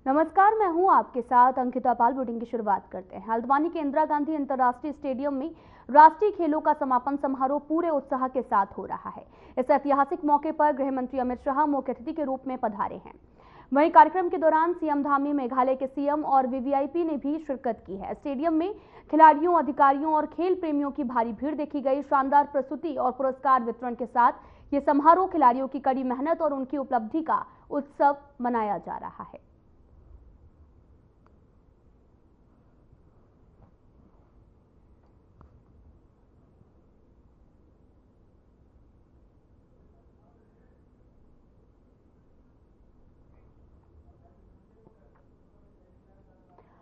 नमस्कार, मैं हूं आपके साथ अंकिता पाल। बुलेटिन की शुरुआत करते हैं। हल्द्वानी के इंदिरा गांधी अंतर्राष्ट्रीय स्टेडियम में राष्ट्रीय खेलों का समापन समारोह पूरे उत्साह के साथ हो रहा है। इस ऐतिहासिक मौके पर गृह मंत्री अमित शाह मुख्य अतिथि के रूप में पधारे हैं। वहीं कार्यक्रम के दौरान सीएम धामी, मेघालय के सीएम और वीवीआईपी ने भी शिरकत की है। स्टेडियम में खिलाड़ियों, अधिकारियों और खेल प्रेमियों की भारी भीड़ देखी गई। शानदार प्रस्तुति और पुरस्कार वितरण के साथ ये समारोह खिलाड़ियों की कड़ी मेहनत और उनकी उपलब्धि का उत्सव मनाया जा रहा है।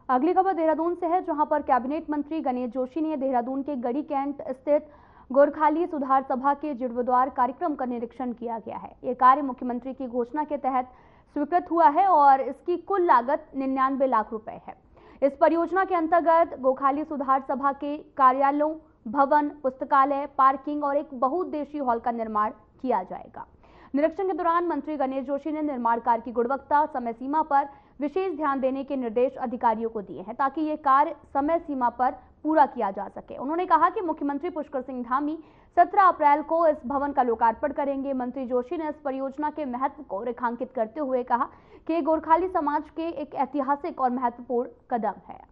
अगली खबर देहरादून से है, जहां पर कैबिनेट मंत्री गणेश जोशी ने देहरादून के गढ़ी कैंट स्थित गोरखाली सुधार सभा के जीर्णोद्धार कार्यक्रम का निरीक्षण किया गया है। यह कार्य मुख्यमंत्री की घोषणा के तहत स्वीकृत हुआ है और इसकी कुल लागत 99 लाख रुपए है। इस परियोजना के अंतर्गत गोखाली सुधार सभा के कार्यालयों, भवन, पुस्तकालय, पार्किंग और एक बहुउद्देशीय हॉल का निर्माण किया जाएगा। निरीक्षण के दौरान मंत्री गणेश जोशी ने निर्माण कार्य की गुणवत्ता, समय सीमा पर विशेष ध्यान देने के निर्देश अधिकारियों को दिए हैं, ताकि ये कार्य समय सीमा पर पूरा किया जा सके। उन्होंने कहा कि मुख्यमंत्री पुष्कर सिंह धामी 17 अप्रैल को इस भवन का लोकार्पण करेंगे। मंत्री जोशी ने इस परियोजना के महत्व को रेखांकित करते हुए कहा कि गोरखाली समाज के एक ऐतिहासिक और महत्वपूर्ण कदम है।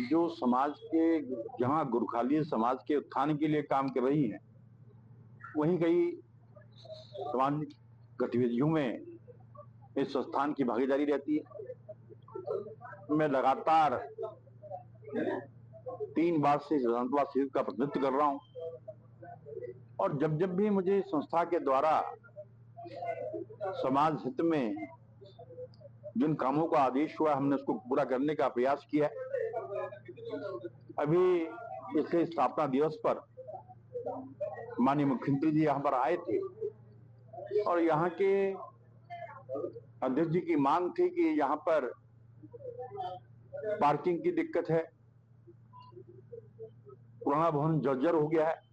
जो समाज के, जहां गोरखाली समाज के उत्थान के लिए काम कर रही हैं, वहीं कई सामाजिक गतिविधियों में इस संस्थान की भागीदारी रहती है। मैं लगातार 3 बार से विधानसभा सीट का प्रतिनिधित्व कर रहा हूं और जब जब भी मुझे संस्था के द्वारा समाज हित में जिन कामों का आदेश हुआ, हमने उसको पूरा करने का प्रयास किया। अभी इसके स्थापना दिवस पर माननीय मुख्यमंत्री जी यहाँ पर आए थे और यहाँ के अध्यक्ष जी की मांग थी कि यहाँ पर पार्किंग की दिक्कत है, पुराना भवन जर्जर हो गया है।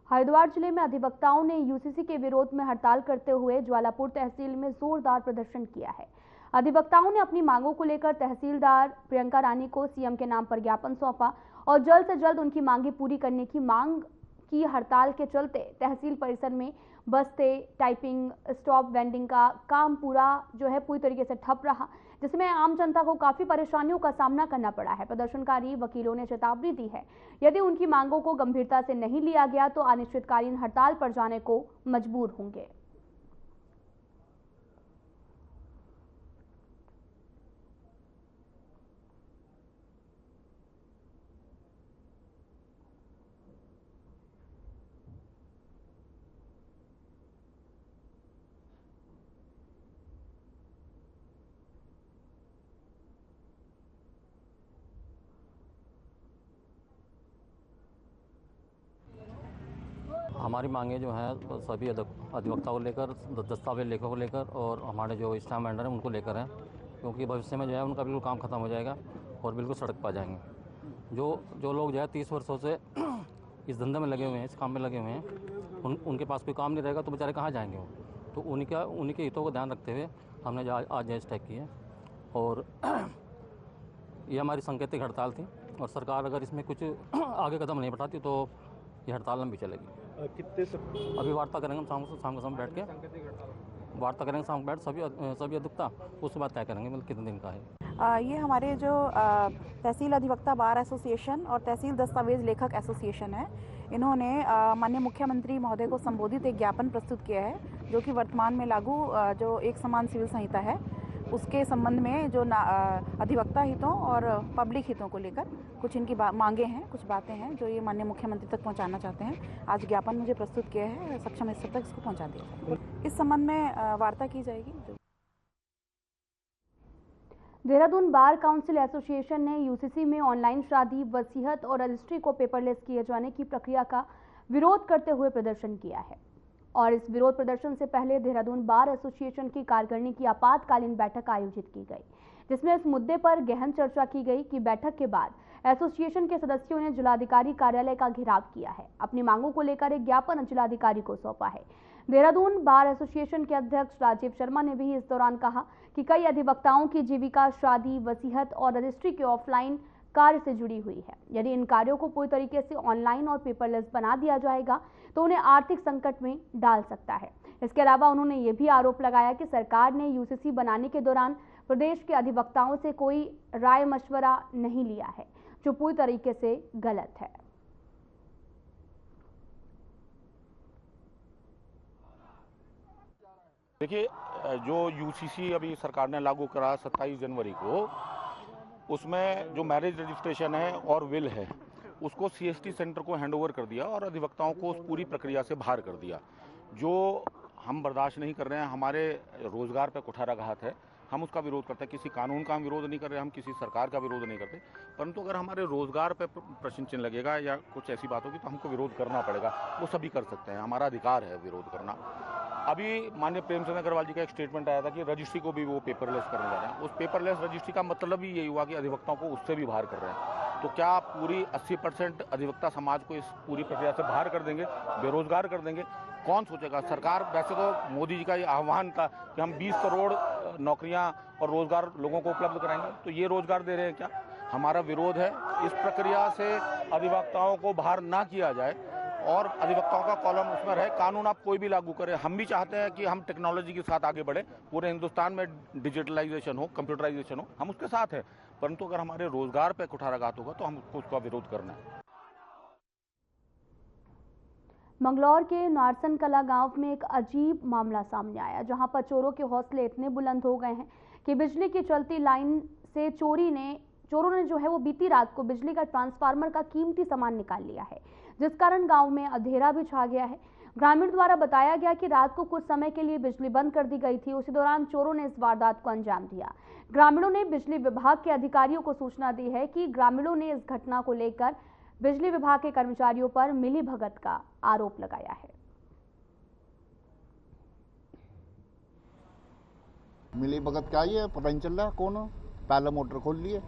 हरिद्वार जिले में अधिवक्ताओं ने यूसीसी के विरोध में हड़ताल करते हुए ज्वालापुर तहसील में जोरदार प्रदर्शन किया है। अधिवक्ताओं ने अपनी मांगों को लेकर तहसीलदार प्रियंका रानी को सीएम के नाम पर ज्ञापन सौंपा और जल्द से जल्द उनकी मांगे पूरी करने की मांग की। हड़ताल के चलते तहसील परिसर में बस्ते, टाइपिंग, स्टॉप वेंडिंग का काम पूरी तरीके से ठप रहा, जिसमें आम जनता को काफी परेशानियों का सामना करना पड़ा है। प्रदर्शनकारी वकीलों ने चेतावनी दी है, यदि उनकी मांगों को गंभीरता से नहीं लिया गया तो अनिश्चितकालीन हड़ताल पर जाने को मजबूर होंगे। हमारी मांगे जो हैं सभी अधिवक्ताओं को लेकर, दस्तावेज लेखकों को लेकर और हमारे जो स्टैम्प वेंडर हैं उनको लेकर हैं, क्योंकि भविष्य में जो है उनका बिल्कुल काम खत्म हो जाएगा और बिल्कुल सड़क पर आ जाएंगे। जो लोग जो है 30 वर्षों से इस धंधे में लगे हुए हैं, इस काम में लगे हुए हैं, उनके पास कोई काम नहीं रहेगा तो बेचारे कहाँ जाएंगे वो। तो उन्हीं के हितों को ध्यान रखते हुए हमने आज यह स्ट्राइक की है और ये हमारी सांकेतिक हड़ताल थी और सरकार अगर इसमें कुछ आगे कदम नहीं बढ़ाती तो ये हड़ताल लंबी चलेगी। अभी वार्ता करेंगे हम शाम को बैठ के वार्ता करेंगे, शाम को बैठ सभी अधिवक्ता, उसके बाद तय करेंगे मतलब कितने दिन का है। ये हमारे जो तहसील अधिवक्ता बार एसोसिएशन और तहसील दस्तावेज लेखक एसोसिएशन है, इन्होंने माननीय मुख्यमंत्री महोदय को संबोधित एक ज्ञापन प्रस्तुत किया है, जो कि वर्तमान में लागू जो एक समान सिविल संहिता है उसके संबंध में जो अधिवक्ता हितों और पब्लिक हितों को लेकर कुछ इनकी मांगे हैं, कुछ बातें हैं जो ये माननीय मुख्यमंत्री तक पहुंचाना चाहते हैं। आज ज्ञापन मुझे प्रस्तुत किया है, सक्षम स्तर तक इसको पहुंचा दिया जाएगा। इस संबंध में वार्ता की जाएगी। देहरादून बार काउंसिल एसोसिएशन ने यूसीसी में ऑनलाइन शादी, वसीयत और रजिस्ट्री को पेपरलेस किए जाने की प्रक्रिया का विरोध करते हुए प्रदर्शन किया है। और इस विरोध प्रदर्शन से पहले देहरादून बार एसोसिएशन की कार्यकारिणी की आपातकालीन बैठक आयोजित की गई, जिसमें इस मुद्दे पर गहन चर्चा की गई कि बैठक के बाद एसोसिएशन के सदस्यों ने जिलाधिकारी कार्यालय का घेराव किया है। अपनी मांगों को लेकर एक ज्ञापन जिलाधिकारी को सौंपा है। देहरादून बार एसोसिएशन के अध्यक्ष राजीव शर्मा ने भी इस दौरान कहा कि कई अधिवक्ताओं की जीविका शादी, वसीयत और रजिस्ट्री के ऑफलाइन कार्य से जुड़ी हुई है। यदि इन कार्यों को पूरी तरीके से ऑनलाइन और पेपरलेस बना दिया जाएगा तो उन्हें आर्थिक संकट में डाल सकता है। इसके अलावा उन्होंने ये भी आरोप लगाया कि सरकार ने यूसीसी बनाने के दौरान प्रदेश के अधिवक्ताओं से कोई राय मशवरा नहीं लिया है, जो पूरी तरीके से गलत है। देखिए, जो यूसीसी अभी सरकार ने लागू करा 27 जनवरी को, उसमें जो मैरिज रजिस्ट्रेशन है और विल है उसको सीएसटी सेंटर को हैंडओवर कर दिया और अधिवक्ताओं को उस पूरी प्रक्रिया से बाहर कर दिया, जो हम बर्दाश्त नहीं कर रहे हैं। हमारे रोजगार पर कुठाराघात है, हम उसका विरोध करते हैं। किसी कानून का हम विरोध नहीं कर रहे, हम किसी सरकार का विरोध नहीं करते, परंतु अगर हमारे रोजगार पर प्रश्न चिन्ह लगेगा या कुछ ऐसी बात होगी तो हमको विरोध करना पड़ेगा। वो सभी कर सकते हैं, हमारा अधिकार है विरोध करना। अभी माननीय प्रेमचंद अग्रवाल जी का एक स्टेटमेंट आया था कि रजिस्ट्री को भी वो पेपरलेस करने जा रहे हैं। उस पेपरलेस रजिस्ट्री का मतलब ही यही हुआ कि अधिवक्ताओं को उससे भी बाहर कर रहे हैं। तो क्या पूरी 80% अधिवक्ता समाज को इस पूरी प्रक्रिया से बाहर कर देंगे, बेरोजगार कर देंगे? कौन सोचेगा? सरकार, वैसे तो मोदी जी का ये आह्वान था कि हम 20 करोड़ नौकरियां और रोजगार लोगों को उपलब्ध कराएंगे, तो ये रोजगार दे रहे हैं क्या? हमारा विरोध है इस प्रक्रिया से अधिवक्ताओं को बाहर ना किया जाए और अधिवक्ताओं का कॉलम उसमें रहे। कानून आप कोई भी लागू करें, हम भी चाहते हैं कि हम टेक्नोलॉजी के साथ आगे बढ़े, पूरे हिंदुस्तान में डिजिटलाइजेशन हो, कंप्यूटराइजेशन हो, हम उसके साथ हैं, परंतु अगर हमारे रोजगार पर कुठाराघात होगा तो हमको उसका विरोध करना है। मंगलौर के नारसन कला गांव में एक अजीब मामला सामने आया, जहां पर चोरों के हौसले इतने बुलंद हो गए हैं कि बिजली की चलती लाइन से चोरों ने जो है वो बीती रात को बिजली का ट्रांसफार्मर का कीमती सामान निकाल लिया है, जिस कारण गांव में अंधेरा भी छा गया है। ग्रामीण द्वारा बताया गया कि रात को कुछ समय के लिए बिजली बंद कर दी गई थी, उसी दौरान चोरों ने इस वारदात को अंजाम दिया। ग्रामीणों ने बिजली विभाग के अधिकारियों को सूचना दी है कि ग्रामीणों ने इस घटना को लेकर बिजली विभाग के कर्मचारियों पर मिलीभगत का आरोप लगाया है। मिलीभगत क्या ही है, पता नहीं चल रहा कौन हो। पहले मोटर खोल लिए,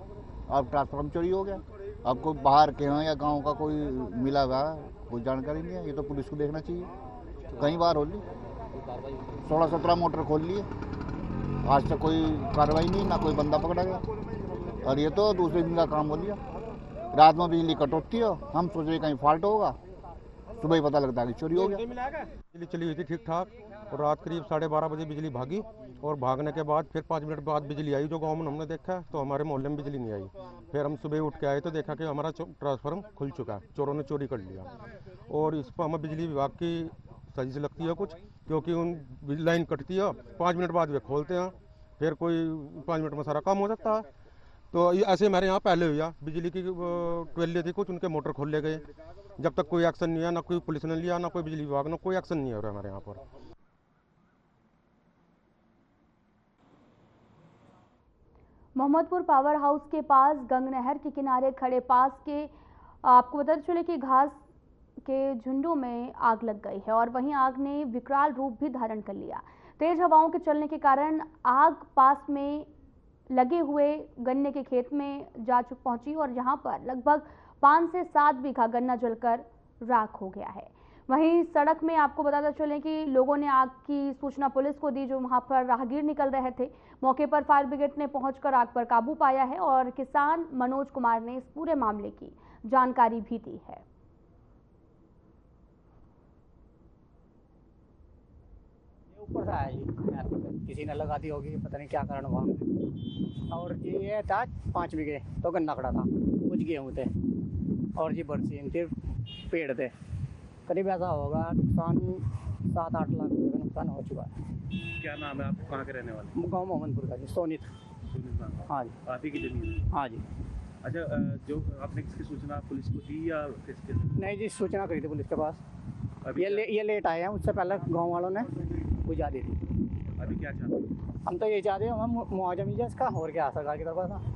अब ट्रांसफार्मर चोरी हो गया। अब कोई बाहर के हैं या गांव का कोई मिला हुआ, कोई जानकारी नहीं है। ये तो पुलिस को देखना चाहिए। तो कई बार हो ली, 16-17 मोटर खोल लिए, आज तक कोई कार्रवाई नहीं, ना कोई बंदा पकड़ा गया। और ये तो दूसरे दिन का काम हो लिया। रात में बिजली कट होती है, हम सोच रहे कहीं फॉल्ट होगा, सुबह ही पता लगता है कि चोरी हो गया। बिजली चली हुई थी ठीक ठाक, और रात करीब 12:30 बजे बिजली भागी, और भागने के बाद फिर 5 मिनट बाद बिजली आई। जो गांव में हमने देखा तो हमारे मोहल्ले में बिजली नहीं आई। फिर हम सुबह उठ के आए तो देखा कि हमारा ट्रांसफार्मर खुल चुका है, चोरों ने चोरी कर लिया। और इस पर हमें बिजली विभाग की सही से लगती है कुछ, क्योंकि उन लाइन कटती है, 5 मिनट बाद वे खोलते हैं, फिर कोई 5 मिनट में सारा काम हो जाता है। तो ऐसे हमारे यहाँ पहले हुआ, बिजली की ट्वेल्व थी कुछ, उनके मोटर खोल ले गए। जब तक कोई एक्शन नहीं है, ना कोई पुलिस ने लिया, ना कोई बिजली विभाग ने, कोई एक्शन नहीं हो रहा हमारे यहाँ पर। मोहम्मदपुर पावर हाउस के पास गंग नहर के किनारे खड़े पास के आपको बताते चले कि घास के झुंडों में आग लग गई है और वहीं आग ने विकराल रूप भी धारण कर लिया। तेज हवाओं के चलने के कारण आग पास में लगे हुए गन्ने के खेत में जा पहुंची और यहां पर लगभग 5 से 7 बीघा गन्ना जलकर राख हो गया है। वहीं सड़क में आपको बताते चलें कि लोगों ने आग की सूचना पुलिस को दी, जो वहां पर राहगीर निकल रहे थे। मौके पर फायर ब्रिगेड ने पहुंचकर आग पर काबू पाया है और किसान मनोज कुमार ने इस पूरे मामले की जानकारी भी दी है। ऊपर से आया जी, किसी ने लगा दी होगी, पता नहीं क्या कारण हुआ। और जी ये था 5 बीघे तो गन्ना खड़ा था, कुछ गेहूँ थे और जी बरसीन थे, पेड़ थे। करीब ऐसा होगा नुकसान 7-8 लाख रुपये का नुकसान हो चुका है। क्या नाम है आपको, कहाँ के रहने वाले? गाँव मोहम्मदपुर का जी, सोनित। हाँ जी, आप ही की जमीन? हाँ जी। अच्छा, जो आपने किसकी सूचना पुलिस को दी या किसके? नहीं जी, सूचना करी थी पुलिस के पास। ये लेट आए हैं, उससे पहले गाँव वालों ने बुझा दी थी। अभी क्या चाहते हैं? हम तो ये चाहते हैं हमें मुआवजा मिल जाए इसका, और क्या सरकार की तरफ से।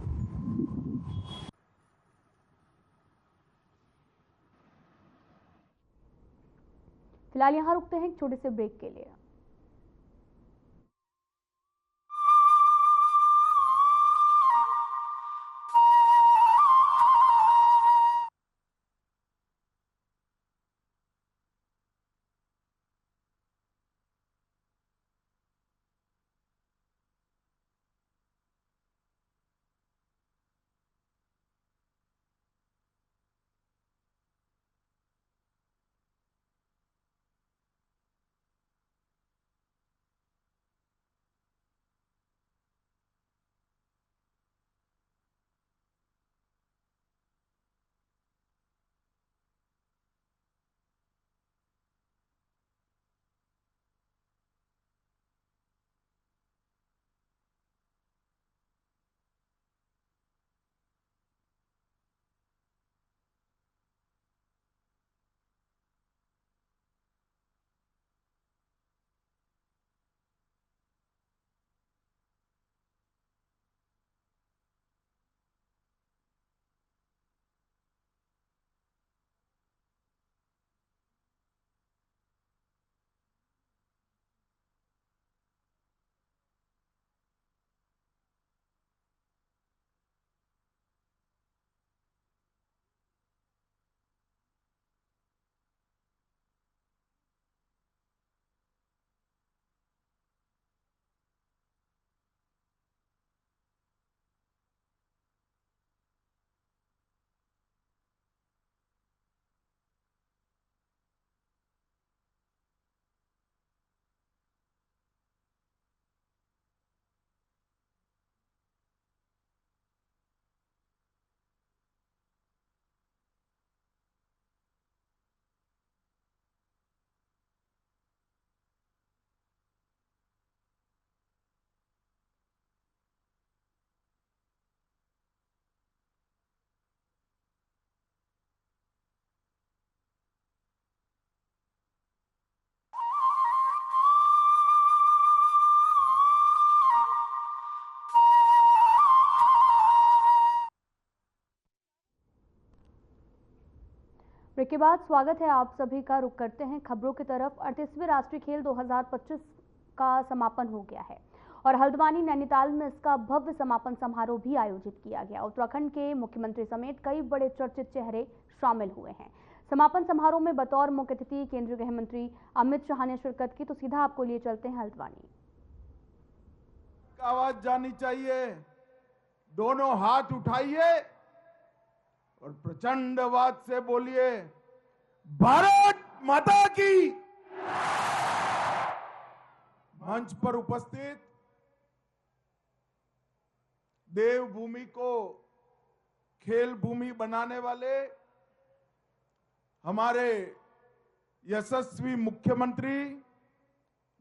फिलहाल यहाँ रुकते हैं एक छोटे से ब्रेक के लिए। ब्रेक के बाद स्वागत है आप सभी का। रुक करते हैं खबरों की तरफ। 38वें राष्ट्रीय खेल 2025 का समापन हो गया है और हल्द्वानी नैनीताल में इसका भव्य समापन समारोह भी आयोजित किया गया। उत्तराखंड के मुख्यमंत्री समेत कई बड़े चर्चित चेहरे शामिल हुए हैं। समापन समारोह में बतौर मुख्य अतिथि केंद्रीय गृह मंत्री अमित शाह ने शिरकत की। तो सीधा आपको लिए चलते हैं हल्द्वानी। आवाज जानी चाहिए, दोनों हाथ उठाइए और प्रचंड आवाज से बोलिए, भारत माता की। मंच पर उपस्थित देवभूमि को खेल भूमि बनाने वाले हमारे यशस्वी मुख्यमंत्री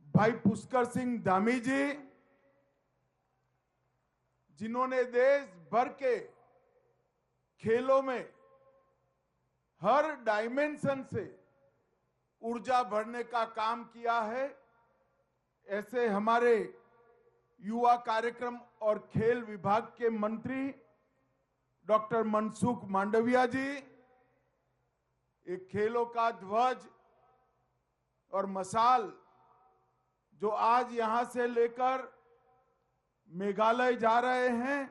भाई पुष्कर सिंह धामी जी, जिन्होंने देश भर के खेलों में हर डायमेंशन से ऊर्जा भरने का काम किया है, ऐसे हमारे युवा कार्यक्रम और खेल विभाग के मंत्री डॉक्टर मनसुख मांडविया जी, एक खेलों का ध्वज और मशाल जो आज यहां से लेकर मेघालय जा रहे हैं,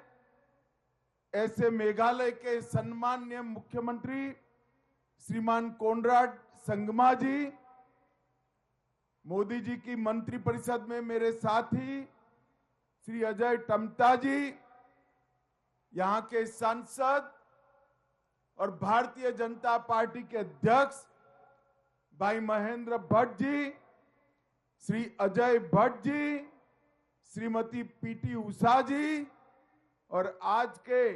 ऐसे मेघालय के सम्माननीय मुख्यमंत्री श्रीमान कोनराड संगमा जी, मोदी जी की मंत्रिपरिषद में मेरे साथी श्री अजय टम्टा जी, यहां के सांसद और भारतीय जनता पार्टी के अध्यक्ष भाई महेंद्र भट्ट जी, श्री अजय भट्ट जी, श्रीमती पीटी उषा जी, और आज के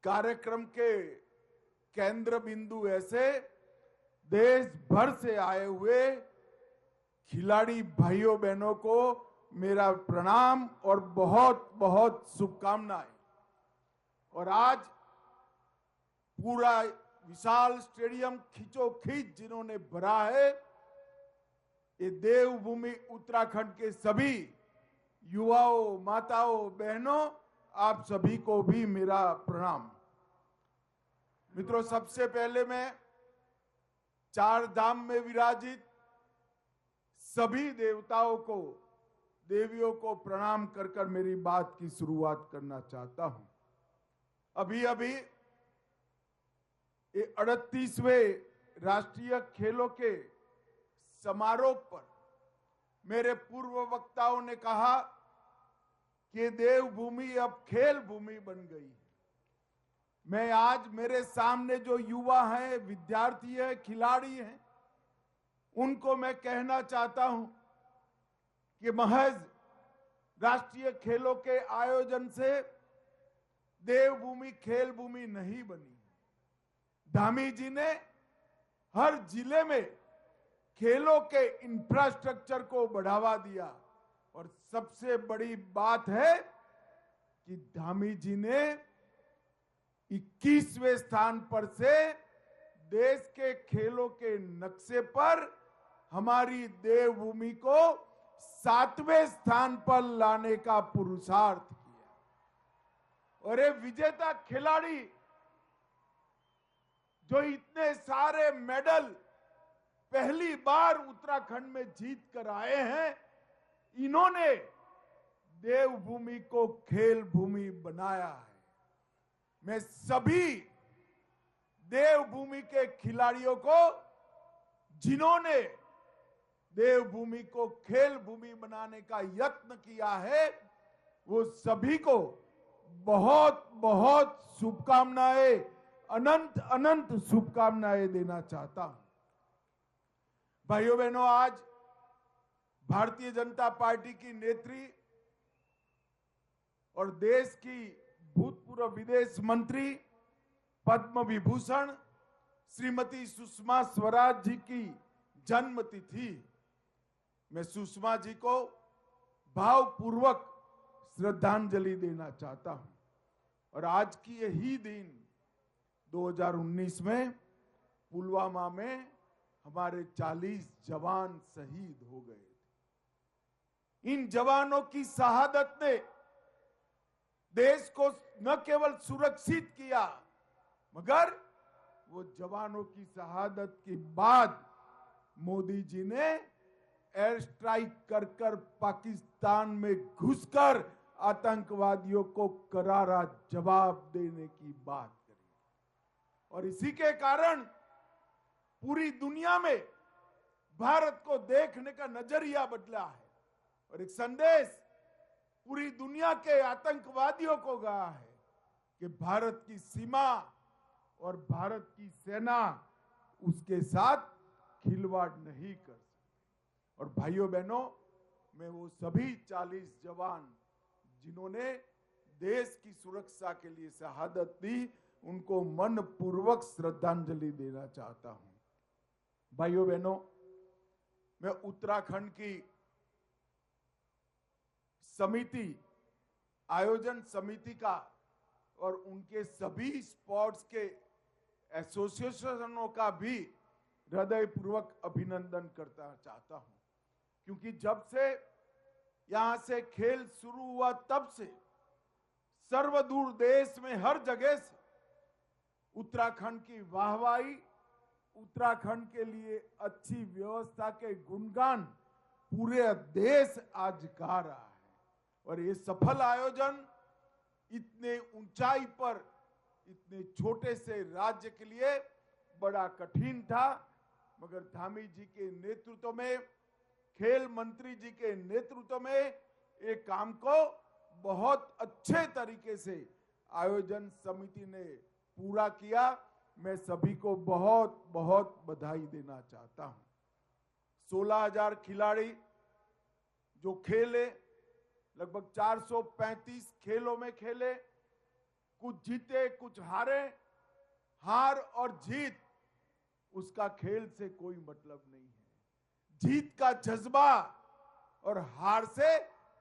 कार्यक्रम के केंद्र बिंदु ऐसे देश भर से आए हुए खिलाड़ी भाइयों बहनों को मेरा प्रणाम और बहुत बहुत शुभकामनाएं। और आज पूरा विशाल स्टेडियम खींचोखींच जिन्होंने भरा है, ये देवभूमि उत्तराखंड के सभी युवाओं, माताओं, बहनों, आप सभी को भी मेरा प्रणाम। मित्रों, सबसे पहले मैं चार धाम में विराजित सभी देवताओं को, देवियों को प्रणाम कर कर मेरी बात की शुरुआत करना चाहता हूं। अभी अभी ये 38वें राष्ट्रीय खेलों के समारोह पर मेरे पूर्व वक्ताओं ने कहा कि देवभूमि अब खेल भूमि बन गई है। मैं आज मेरे सामने जो युवा हैं, विद्यार्थी हैं, खिलाड़ी हैं, उनको मैं कहना चाहता हूं कि महज राष्ट्रीय खेलों के आयोजन से देवभूमि खेल भूमि नहीं बनी। धामी जी ने हर जिले में खेलों के इंफ्रास्ट्रक्चर को बढ़ावा दिया और सबसे बड़ी बात है कि धामी जी ने 21वें स्थान पर से देश के खेलों के नक्शे पर हमारी देवभूमि को 7वें स्थान पर लाने का पुरुषार्थ किया। और ये विजेता खिलाड़ी जो इतने सारे मेडल पहली बार उत्तराखंड में जीत कर आए हैं, इन्होंने देवभूमि को खेल भूमि बनाया है। मैं सभी देवभूमि के खिलाड़ियों को, जिन्होंने देवभूमि को खेल भूमि बनाने का यत्न किया है, वो सभी को बहुत बहुत शुभकामनाएं, अनंत अनंत शुभकामनाएं देना चाहता हूं। भाइयों बहनों, आज भारतीय जनता पार्टी की नेत्री और देश की भूतपूर्व विदेश मंत्री, पद्म विभूषण श्रीमती सुषमा स्वराज जी की जन्मतिथि। मैं सुषमा जी को भावपूर्वक श्रद्धांजलि देना चाहता हूं। और आज की यही दिन 2019 में पुलवामा में हमारे 40 जवान शहीद हो गए थे। इन जवानों की शहादत ने देश को न केवल सुरक्षित किया, मगर वो जवानों की शहादत के बाद मोदी जी ने एयर स्ट्राइक कर कर पाकिस्तान में घुसकर आतंकवादियों को करारा जवाब देने की बात करी। और इसी के कारण पूरी दुनिया में भारत को देखने का नजरिया बदला है और एक संदेश पूरी दुनिया के आतंकवादियों को गया है कि भारत की सीमा और भारत की सेना उसके साथ खिलवाड़ नहीं कर सकती। और भाइयों बहनों, मैं वो सभी 40 जवान जिन्होंने देश की सुरक्षा के लिए शहादत दी, उनको मन पूर्वक श्रद्धांजलि देना चाहता हूं। भाइयों बहनों, मैं उत्तराखंड की समिति, आयोजन समिति का और उनके सभी स्पोर्ट्स के एसोसिएशनों का भी हृदयपूर्वक अभिनंदन करना चाहता हूं, क्योंकि जब से यहां से खेल शुरू हुआ तब से सर्वदूर देश में हर जगह से उत्तराखंड की वाहवाही, उत्तराखंड के लिए अच्छी व्यवस्था के गुणगान पूरे देश आज गा रहा है। और ये सफल आयोजन इतने ऊंचाई पर, इतने छोटे से राज्य के लिए बड़ा कठिन था, मगर धामी जी के नेतृत्व में, खेल मंत्री जी के नेतृत्व में एक काम को बहुत अच्छे तरीके से आयोजन समिति ने पूरा किया। मैं सभी को बहुत बहुत बधाई देना चाहता हूं। 16,000 खिलाड़ी जो खेले, लगभग 435 खेलों में खेले, कुछ जीते कुछ हारे। हार और जीत उसका खेल से कोई मतलब नहीं है। जीत का जज्बा और हार से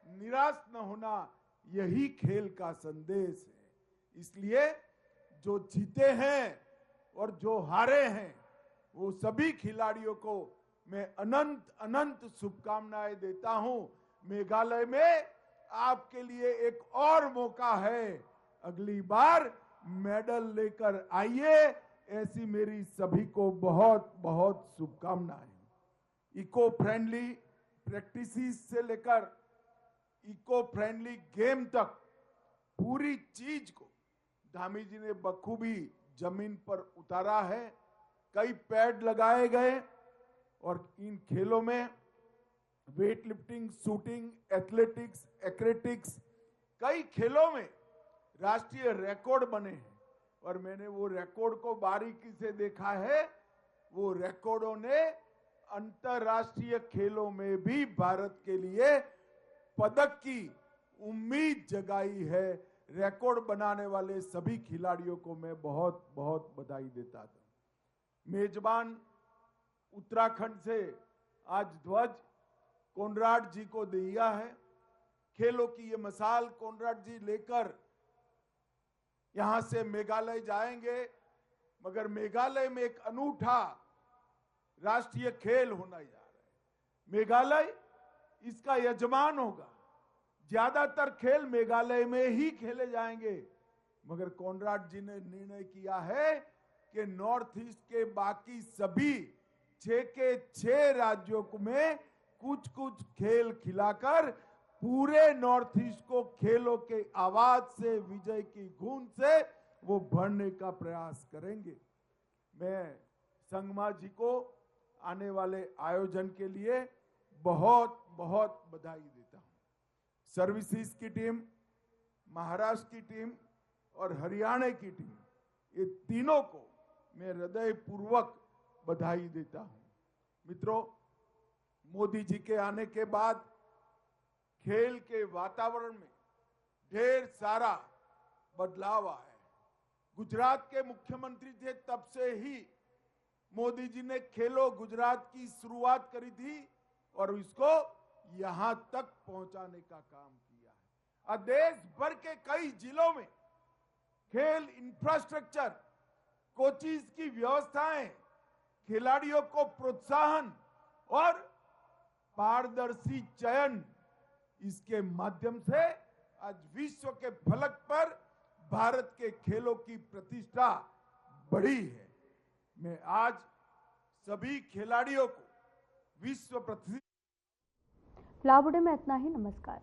निराश न होना, यही खेल का संदेश है। इसलिए जो जीते हैं और जो हारे हैं, वो सभी खिलाड़ियों को मैं अनंत अनंत शुभकामनाएं देता हूं। मेघालय में आपके लिए एक और मौका है, अगली बार मेडल लेकर आइए, ऐसी मेरी सभी को बहुत बहुत शुभकामनाएं। इको फ्रेंडली प्रैक्टिसेस से लेकर इको फ्रेंडली गेम तक पूरी चीज को धामी जी ने बखूबी जमीन पर उतारा है। कई पैड लगाए गए और इन खेलों में वेट लिफ्टिंग, शूटिंग, एथलेटिक्स, एक्रेटिक्स, कई खेलों में राष्ट्रीय रिकॉर्ड बने हैं और मैंने वो रिकॉर्ड को बारीकी से देखा है। वो रिकॉर्डों ने अंतर्राष्ट्रीय खेलों में भी भारत के लिए पदक की उम्मीद जगाई है। रिकॉर्ड बनाने वाले सभी खिलाड़ियों को मैं बहुत बहुत बधाई देता था। मेजबान उत्तराखंड से आज ध्वज कोनराड जी को दिया है। खेलों की ये मिसाल कोनराड जी लेकर यहां से मेघालय जाएंगे, मगर मेघालय में एक अनूठा राष्ट्रीय खेल होना जा रहा है। मेघालय इसका यजमान होगा। ज्यादातर खेल मेघालय में ही खेले जाएंगे, मगर कोनराड जी ने निर्णय किया है कि नॉर्थ ईस्ट के बाकी सभी 6 के 6 राज्यों में कुछ कुछ खेल खिलाकर पूरे नॉर्थ ईस्ट को खेलों के आवाज से, विजय की गूंज से वो भरने का प्रयास करेंगे। मैं संगमा जी को आने वाले आयोजन के लिए बहुत बहुत बधाई देता हूं। सर्विसेज की टीम, महाराष्ट्र की टीम और हरियाणा की टीम, ये तीनों को मैं हृदयपूर्वक बधाई देता हूं। मित्रों, मोदी जी के आने के बाद खेल के वातावरण में ढेर सारा बदलाव आया है। गुजरात के मुख्यमंत्री थे तब से ही मोदी जी ने खेलो गुजरात की शुरुआत करी थी और इसको यहां तक पहुंचाने का काम किया है। और देश भर के कई जिलों में खेल इंफ्रास्ट्रक्चर, कोचिज की व्यवस्थाएं, खिलाड़ियों को प्रोत्साहन और पारदर्शी चयन, इसके माध्यम से आज विश्व के फलक पर भारत के खेलों की प्रतिष्ठा बढ़ी है। मैं आज सभी खिलाड़ियों को विश्व प्रतिष्ठा। फिलहाल में इतना ही। नमस्कार।